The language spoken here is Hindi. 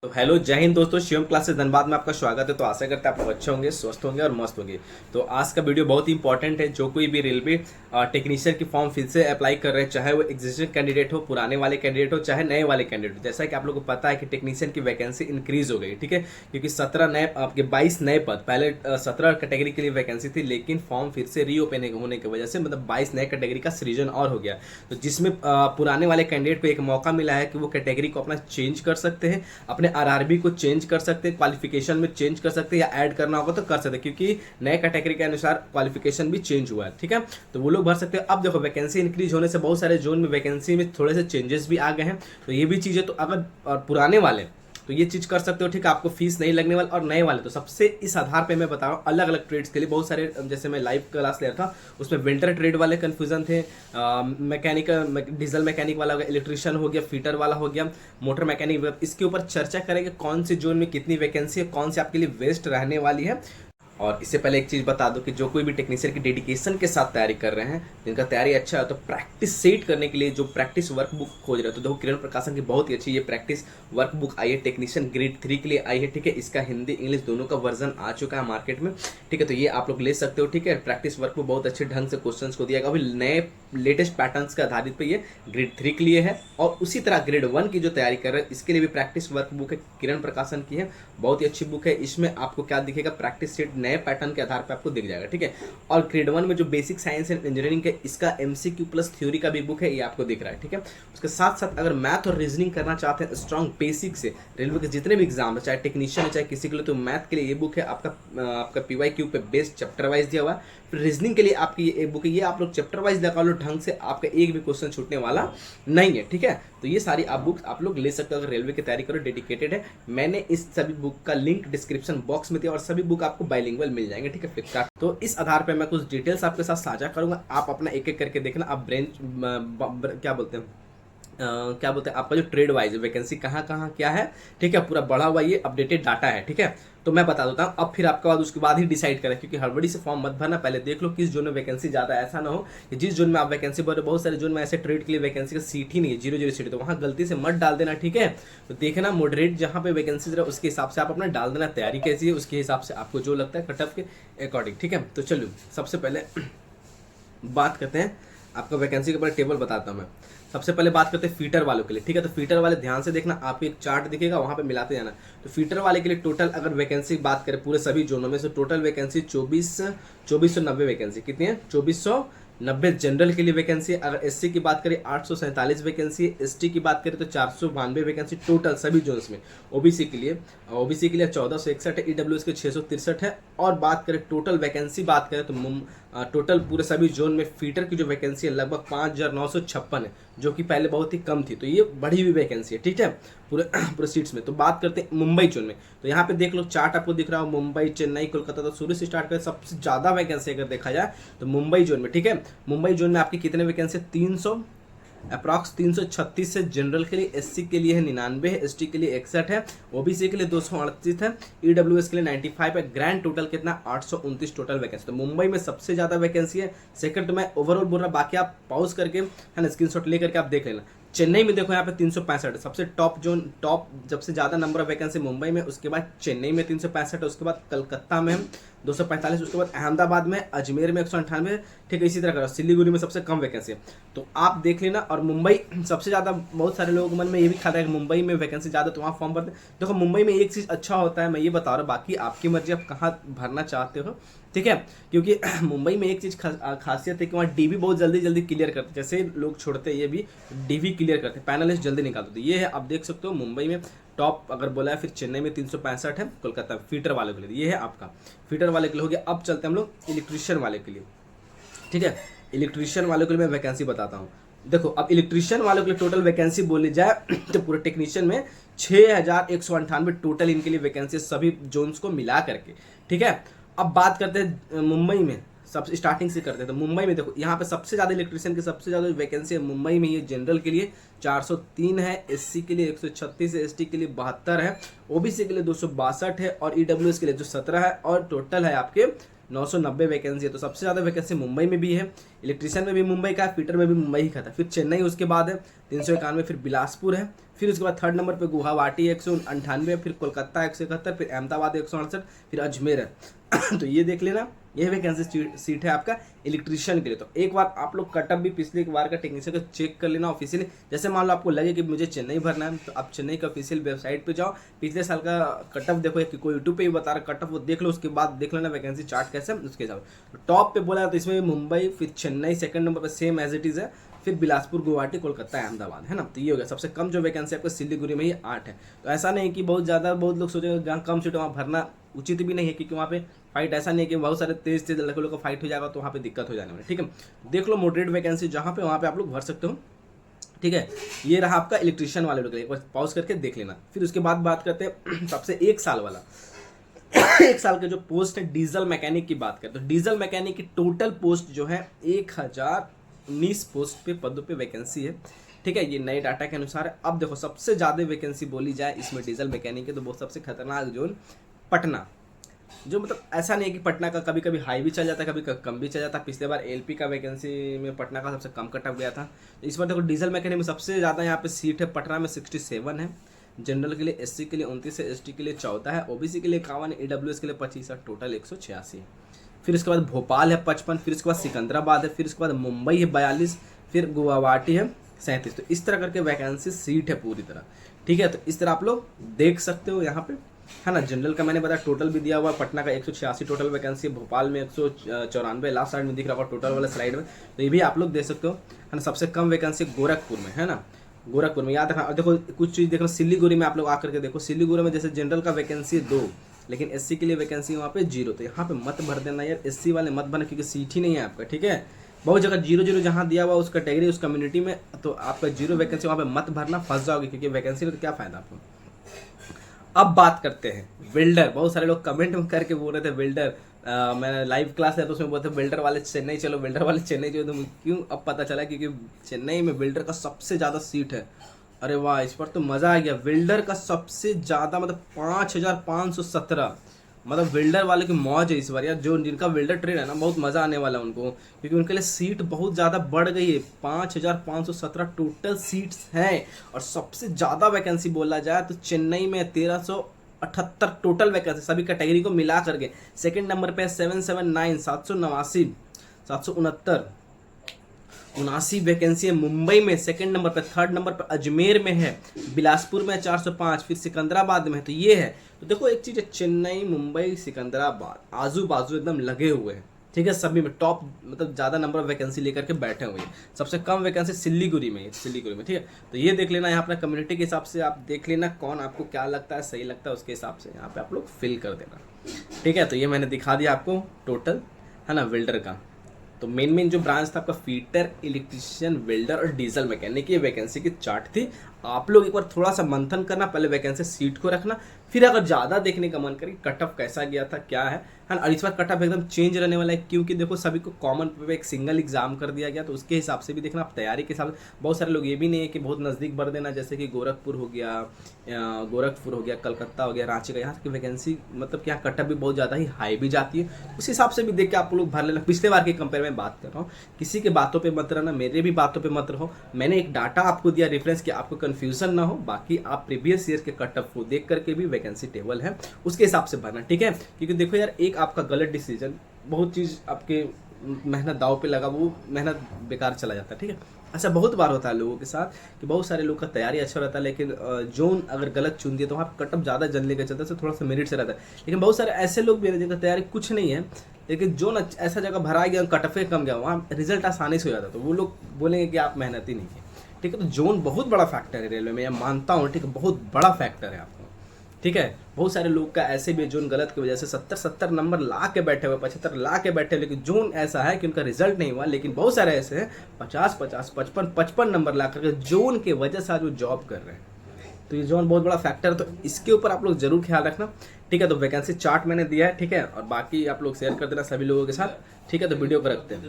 तो हेलो जय हिंद दोस्तों, शिवम क्लासेस धनबाद में आपका स्वागत है। तो आशा करते हैं आप लोग अच्छे होंगे, स्वस्थ होंगे और मस्त होंगे। तो आज का वीडियो बहुत ही इंपॉर्टेंट है। जो कोई भी रेलवे टेक्नीशियन की फॉर्म फिर से अप्लाई कर रहे हैं, चाहे वो एग्जिस्टिंग कैंडिडेट हो, पुराने वाले कैंडिडेट हो, चाहे नए वाले कैंडिडेट हो। जैसा कि आप लोग को पता है कि टेक्नीशियन की वैकेंसी इंक्रीज हो गई, ठीक है, क्योंकि 17 नए आपके 22 नए पद, पहले 17 कैटेगरी के लिए वैकेंसी थी, लेकिन फॉर्म फिर से रीओपन होने की वजह से मतलब 22 नए कैटेगरी का सृजन और हो गया। तो जिसमें पुराने वाले कैंडिडेट को एक मौका मिला है कि वो कैटेगरी को अपना चेंज कर सकते हैं, अपने आरआरबी को चेंज कर सकते हैं, क्वालिफिकेशन में चेंज कर सकते हैं, या ऐड करना होगा तो कर सकते हैं, क्योंकि नए कैटेगरी के अनुसार क्वालिफिकेशन भी चेंज हुआ है, ठीक है। तो वो लोग भर सकते हैं। अब देखो, वैकेंसी इंक्रीज होने से बहुत सारे जोन में वैकेंसी में थोड़े से चेंजेस भी आ गए हैं। तो ये भी चीज़ है। तो अगर पुराने वाले तो ये चीज़ कर सकते हो, ठीक है, आपको फीस नहीं लगने वाला। और नए वाले तो सबसे इस आधार पे मैं बता रहा हूँ, अलग अलग ट्रेड्स के लिए बहुत सारे, जैसे मैं लाइव क्लास ले रहा था उसमें वेल्डर ट्रेड वाले कन्फ्यूजन थे, मैकेनिकल डीजल मैकेनिक वाला हो गया, इलेक्ट्रिशियन हो गया, फिटर वाला हो गया, मोटर मैकेनिक। इसके ऊपर चर्चा करेंगे कौन से जोन में कितनी वैकेंसी है, कौन सी आपके लिए वेस्ट रहने वाली है। और इससे पहले एक चीज़ बता दो कि जो कोई भी टेक्नीशियन की डेडिकेशन के साथ तैयारी कर रहे हैं, जिनका तैयारी अच्छा है, तो प्रैक्टिस सेट करने के लिए जो प्रैक्टिस वर्क बुक खोज रहे हो, तो देखो किरण प्रकाशन की बहुत ही अच्छी ये प्रैक्टिस वर्क बुक आई है, टेक्नीशियन ग्रेड 3 के लिए आई है, ठीक है। इसका हिंदी इंग्लिश दोनों का वर्जन आ चुका है मार्केट में, ठीक है। तो ये आप लोग ले सकते हो, ठीक है। प्रैक्टिस वर्क बुक बहुत अच्छे ढंग से क्वेश्चन को दिया गया, अभी नए लेटेस्ट पैटर्न्स के आधारित पर ये ग्रेड 3 के लिए है। और उसी तरह ग्रेड 1 की जो तैयारी कर रहे हैं, इसके लिए भी प्रैक्टिस वर्क बुक है, किरण प्रकाशन की है, बहुत ही अच्छी बुक है। इसमें आपको क्या दिखेगा, प्रैक्टिस सेट नए पैटर्न के आधार पे आपको दिख जाएगा, ठीक है। और ग्रेड 1 में जो बेसिक साइंस एंड इंजीनियरिंग है, इसका एमसीक्यू प्लस थ्योरी का भी बुक है, ये आपको दिख रहा है, ठीक है। उसके साथ साथ अगर मैथ और रीजनिंग करना चाहते हैं स्ट्रॉन्ग बेसिक से, रेलवे के जितने भी एग्जाम है, चाहे टेक्नीशियन है चाहे किसी के लिए, तो मैथ के लिए ये बुक है। आपका पीवाईक्यू पे बेस्ड चैप्टर वाइज दिया हुआ है। फिर रीजनिंग के लिए आपकी ये बुक है, ये आप लोग चैप्टर वाइज लगा लो ढंग से, आपका एक भी क्वेश्चन छूटने वाला नहीं है, ठीक है। तो ये सारी आप बुक्स आप लोग ले सकते हो अगर रेलवे की तैयारी करो, डेडिकेटेड है। मैंने इस सभी बुक का लिंक डिस्क्रिप्शन बॉक्स में दिया, और सभी बुक आपको बाइलिंगुअल मिल जाएंगे, ठीक है, फ्लिपकार्ट। तो इस आधार पे मैं कुछ डिटेल्स आपके साथ साझा करूंगा, आप अपना एक एक करके देखना। आप ब्रेन क्या बोलते हैं आपका जो ट्रेड वाइज वैकेंसी कहाँ कहाँ क्या है, ठीक है, पूरा बढ़ा हुआ ये अपडेटेड डाटा है, ठीक है। तो मैं बता देता हूँ, अब फिर आपके बाद उसके बाद ही डिसाइड करें, क्योंकि हड़बड़ी से फॉर्म मत भरना, पहले देख लो किस जोन में वैकेंसी ज़्यादा है। ऐसा ना हो कि जिस जोन में आप वैकेंसी भर, बहुत सारे जोन में ऐसे ट्रेड के लिए वैकेंसी का सीट ही नहीं है, 0 0 सीट, तो वहाँ गलती से मत डाल देना, ठीक है। तो देखना मॉडरेट जहाँ पे वैकेंसी रहे उसके हिसाब से आप अपना डाल देना, तैयारी कैसी है उसके हिसाब से आपको जो लगता है कटअप के अकॉर्डिंग, ठीक है। तो चलो सबसे पहले बात करते हैं, आपका वैकेंसी के ऊपर टेबल बताता हूँ मैं। सबसे पहले बात करते हैं फीटर वालों के लिए, ठीक है। तो फीटर वाले ध्यान से देखना, आपको एक चार्ट दिखेगा, वहाँ पे मिलाते जाना। तो फीटर वाले के लिए टोटल अगर वैकेंसी बात करें पूरे सभी जोनों में, तो टोटल वैकेंसी 2490 वैकेंसी कितनी है, 2490 जनरल के लिए वैकेंसी। अगर एससी की बात करें 847 वैकेंसी, एसटी की बात करें तो 492 वैकेंसी टोटल सभी जोन्स में। ओबीसी के लिए 1461 है, ईडब्ल्यूएस के 663 है। और बात करें टोटल वैकेंसी बात करें तो टोटल पूरे सभी जोन में फीटर की जो वैकेंसी है लगभग 5956 है, जो कि पहले बहुत ही कम थी। तो ये बढ़ी हुई वैकेंसी है, ठीक है, पूरे सीट्स में। तो बात करते हैं मुंबई जोन में, तो यहाँ पे देख लो चार्ट आपको दिख रहा हो, मुंबई, चेन्नई, कोलकाता। तो शुरू से स्टार्ट करें, सबसे ज़्यादा वैकेंसी अगर देखा जाए तो मुंबई जोन में, ठीक है। मुंबई जोन में आपकी कितने वैकेंसी, 300 अप्रॉक्स 336 है जनरल के लिए, एससी के लिए है 99 है, एसटी के लिए 61 है, ओबीसी के लिए 238 है, ईडब्ल्यूएस के लिए 95 है। ग्रैंड टोटल कितना, 829 टोटल वैकेंसी। तो मुंबई में सबसे ज़्यादा वैकेंसी है। सेकंड तो मैं ओवरऑल बोल रहा, बाकी आप पॉज करके है ना, स्क्रीनशॉट लेकर के आप देख लेना। चेन्नई में देखो यहाँ पे 365 है, सबसे टॉप जोन, टॉप सबसे ज़्यादा नंबर ऑफ वैकेंसी मुंबई में, उसके बाद चेन्नई में 365 है, उसके बाद कलकत्ता में 245, उसके बाद अहमदाबाद में, अजमेर में 198, ठीक है। इसी तरह करो, सिलीगुड़ी में सबसे कम वैकेंसी है। तो आप देख लेना। और मुंबई सबसे ज़्यादा, बहुत सारे लोगों के मन में ये भी खाता है कि मुंबई में वैकेंसी ज़्यादा तो वहाँ फॉर्म भरते। देखो मुंबई में एक चीज़ अच्छा होता है, मैं ये बता रहा हूँ, बाकी आपकी मर्जी आप कहाँ भरना चाहते हो, ठीक है। क्योंकि मुंबई में एक चीज़ खासियत है कि वहाँ डीवी बहुत जल्दी जल्दी क्लियर करते हैं, जैसे लोग छोड़ते हैं ये भी डीवी क्लियर करते हैं, पैनलिस्ट जल्दी निकालते। तो ये है, आप देख सकते हो मुंबई में टॉप अगर बोला है। फिर चेन्नई में 365 है, कोलकाता फीटर वाले के लिए, ये है आपका फीटर वाले के लिए हो गया। अब चलते हैं हम लोग इलेक्ट्रीशियन वाले के लिए, ठीक है। इलेक्ट्रीशियन वालों के लिए मैं वैकेंसी बताता हूँ। देखो अब इलेक्ट्रीशियन वालों के लिए टोटल वैकेंसी बोली जाए तो पूरे टेक्नीशियन में 6198 टोटल इनके लिए वैकेंसी, सभी जोन्स को मिला करके, ठीक है। अब बात करते हैं मुंबई में, सब स्टार्टिंग से करते हैं। तो मुंबई में देखो यहाँ पे सबसे ज़्यादा इलेक्ट्रीशियन की सबसे ज़्यादा वैकेंसी है मुंबई में, ये जनरल के लिए 403 है, एससी के लिए 136 है, एसटी के लिए 72 है, ओबीसी के लिए 262 है, और ईडब्ल्यूएस के लिए जो 17 है, और टोटल है आपके 990 वैकेंसी है। तो सबसे ज़्यादा वैकेंसी मुंबई में भी है, इलेक्ट्रीशियन में भी मुंबई का है, फिटर में भी मुंबई ही का था। फिर चेन्नई उसके बाद है, 391, फिर बिलासपुर है, फिर उसके बाद थर्ड नंबर पे गुवाहाटी 198, फिर कोलकाता 171, फिर अहमदाबाद 168, फिर अजमेर है। तो ये देख लेना, ये वैकेंसी सीट है आपका इलेक्ट्रीशियन के लिए। तो एक बार आप लोग कटअप भी पिछले बार का टेक्नीशियन का चेक कर लेना ऑफिशियली। जैसे मान लो आपको लगे कि मुझे चेन्नई भरना है, तो आप चेन्नई का ऑफिशियल वेबसाइट पे जाओ, पिछले साल का कटअप देखो, कि कोई यूट्यूब पे भी बता रहा कटअप, वो देख लो, उसके बाद देख लेना वैकेंसी चार्ट कैसे है उसके हिसाब से। टॉप पे बोला तो इसमें मुंबई, फिर चेन्नई सेकंड नंबर पर सेम एज इट इज़ है, फिर बिलासपुर, गुवाहाटी, कोलकाता, अहमदाबाद, है ना। तो ये हो गया। सबसे कम जो वैकेंसी आपको सिलीगुड़ी में ही 8 है। तो ऐसा नहीं कि बहुत ज़्यादा, बहुत लोग सोचेंगे जहाँ कम सीट वहाँ भरना उचित भी नहीं है, क्योंकि वहाँ पे फाइट ऐसा नहीं है कि बहुत सारे तेज लड़के लोग का फाइट हो जाएगा तो वहाँ पे दिक्कत हो जाने वाली। ठीक है, देख लो मॉडरेट वैकेंसी जहाँ पे, वहाँ पे आप लोग भर सकते हो। ठीक है, ये रहा आपका इलेक्ट्रीशियन वाले लोग के लिए, एक बार पॉज करके देख लेना। फिर उसके बाद बात करते हैं सबसे 1 साल वाला। 1 साल के जो पोस्ट है डीजल मैकेनिक की बात करें, तो डीजल मैकेनिक की टोटल पोस्ट जो है 1019 पोस्ट पे पदों पे वैकेंसी है। ठीक है, ये नए डाटा के अनुसार है। अब देखो सबसे ज़्यादा वैकेंसी बोली जाए इसमें डीजल मैकेनिक है, तो वो सबसे खतरनाक जोन पटना, जो मतलब ऐसा नहीं है कि पटना का कभी कभी हाई भी चल जाता है, कभी कम भी चल जाता है। पिछले बार एलपी का वैकेंसी में पटना का सबसे कम कटअप गया था। तो इस बार देखो डीजल मैकेनिक में सबसे ज़्यादा यहाँ पे सीट है पटना में 67 है, जनरल के लिए 80 के लिए 29 है, एसटी के लिए 14 है, ओबीसी के लिए 51 है, ईडब्ल्यूएस के लिए 25 है, टोटल 186 है। फिर उसके बाद भोपाल है 55, फिर उसके बाद सिकंदराबाद है, फिर उसके बाद मुंबई है 42, फिर गुवाहाटी है 37। तो इस तरह करके वैकेंसी सीट है पूरी तरह। ठीक है, तो इस तरह आप लोग देख सकते हो यहाँ पे, है ना। जनरल का मैंने बताया टोटल भी दिया हुआ है, पटना का 186 टोटल वैकेंसी है, भोपाल में 194 लास्ट साइड में दिख रहा होगा टोटल वाला स्लाइड में, तो ये भी आप लोग देख सकते हो, है ना। सबसे कम वैकेंसी गोरखपुर में, है ना, गोरखपुर में याद रखना। और देखो कुछ चीज़ देखो सिलीगुड़ी में आप लोग आकर के देखो, सिलीगुड़ी में जैसे जनरल का वैकेंसी 2, लेकिन एससी के लिए वैकेंसी वहाँ पे 0, तो यहाँ पे मत भर देना यार, एससी वाले मत भरना, क्योंकि सीट ही नहीं है आपका। ठीक है, बहुत जगह 0 जहाँ दिया हुआ उस कैटेगरी उस कम्युनिटी में, तो आपका 0 वैकेंसी वहाँ पे मत भरना, फंस जाओगे, क्योंकि वैकेंसी में तो क्या फायदा आपको। अब बात करते हैं वेल्डर। बहुत सारे लोग कमेंट में करके बोल रहे थे वेल्डर, मैं लाइव क्लास है तो उसमें बोलते वेल्डर वाले चेन्नई चलो, वेल्डर वाले चेन्नई चलो। तो क्यों अब पता चला, क्योंकि चेन्नई में वेल्डर का सबसे ज़्यादा सीट है। अरे वाह, इस पर तो मज़ा आ गया। वेल्डर का सबसे ज़्यादा मतलब 5517, मतलब वेल्डर वाले की मौज है इस बार यार। जो जिनका वेल्डर ट्रेड है ना, बहुत मज़ा आने वाला है उनको, क्योंकि उनके लिए सीट बहुत ज़्यादा बढ़ गई है। 5517 टोटल सीट्स हैं। और सबसे ज़्यादा वैकेंसी बोला जाए तो चेन्नई में 1378 टोटल वैकेंसी सभी कैटेगरी को मिला करके। सेकंड नंबर पे 779 789 769 79 वैकेंसी है मुंबई में सेकंड नंबर पर। थर्ड नंबर पर अजमेर में है, बिलासपुर में 405, फिर सिकंदराबाद में है। तो ये है, तो देखो एक चीज़ है, चेन्नई, मुंबई, सिकंदराबाद आजू बाजू एकदम लगे हुए हैं। ठीक है, सभी में टॉप मतलब ज़्यादा नंबर ऑफ वैकेंसी लेकर के बैठे हुए हैं। सबसे कम वैकेंसी सिलीगुड़ी में, सिलीगुड़ी में। ठीक है, तो ये देख लेना, यहाँ अपना कम्युनिटी के हिसाब से आप देख लेना कौन आपको क्या लगता है सही लगता है, उसके हिसाब से यहाँ पे आप लोग फिल कर देना। ठीक है, तो ये मैंने दिखा दिया आपको टोटल, है ना, वेल्डर का। तो मेन जो ब्रांच था आपका फीटर, इलेक्ट्रीशियन, वेल्डर और डीजल मैकेनिक, ये वैकेंसी की चार्ट थी। आप लोग एक बार थोड़ा सा मंथन करना, पहले वैकेंसी सीट को रखना, फिर अगर ज़्यादा देखने का मन करे कट ऑफ कैसा गया था क्या है ना। और इस बार कट ऑफ एकदम चेंज रहने वाला है, क्योंकि देखो सभी को कॉमन पे एक सिंगल एग्जाम कर दिया गया, तो उसके हिसाब से भी देखना, आप तैयारी के हिसाब से। बहुत सारे लोग ये भी नहीं है कि बहुत नज़दीक भर देना, जैसे कि गोरखपुर हो गया, कलकत्ता हो गया, रांची का, यहाँ की वैकेंसी मतलब कि यहाँ कट ऑफ भी बहुत ज़्यादा ही हाई भी जाती है। उस हिसाब से भी देख के आप लोग भर लेना। पिछले बार के कंपेयर में बात कर रहा हूँ, किसी के बातों पर मत रहना, मेरे भी बातों पर मत रहो। मैंने एक डाटा आपको दिया रेफरेंस कि आपको कन्फ्यूजन ना हो, बाकी आप प्रीवियस ईयर के कट ऑफ को देख करके भी वैकेंसी टेबल है उसके हिसाब से भरना। ठीक है, क्योंकि देखो यार, एक आपका गलत डिसीजन बहुत चीज़ आपके मेहनत दाव पे लगा, वो मेहनत बेकार चला जाता है। ठीक है, ऐसा बहुत बार होता है लोगों के साथ कि बहुत सारे लोग का तैयारी अच्छा रहता है, लेकिन जोन अगर गलत चुन दिया तो वहाँ कट ऑफ ज़्यादा जन लेकर चलता है, तो थोड़ा सा मेरिट से रहता है। लेकिन बहुत सारे ऐसे लोग भी हैं जिनका तैयारी कुछ नहीं है, लेकिन जोन ऐसा जगह भरा गया, कट ऑफ कम गया, वहाँ रिजल्ट आसानी से हो जाता है, तो वो लोग बोलेंगे कि आप मेहनती नहीं है। ठीक है, तो जोन बहुत बड़ा फैक्टर है रेलवे में, मैं मानता हूँ। ठीक है, बहुत बड़ा फैक्टर है आपको। ठीक है, बहुत सारे लोग का ऐसे भी जोन गलत की वजह से 70 नंबर ला के बैठे हुए, 75 ला के बैठे, लेकिन जोन ऐसा है कि उनका रिजल्ट नहीं हुआ। लेकिन बहुत सारे ऐसे हैं 50 55 नंबर ला करके जोन के वजह से आज वो जॉब कर रहे हैं। तो ये जोन बहुत बड़ा फैक्टर है, तो इसके ऊपर आप लोग जरूर ख्याल रखना। ठीक है, तो वैकेंसी चार्ट मैंने दिया है। ठीक है, और बाकी आप लोग शेयर कर देना सभी लोगों के साथ। ठीक है, तो वीडियो को रखते हैं।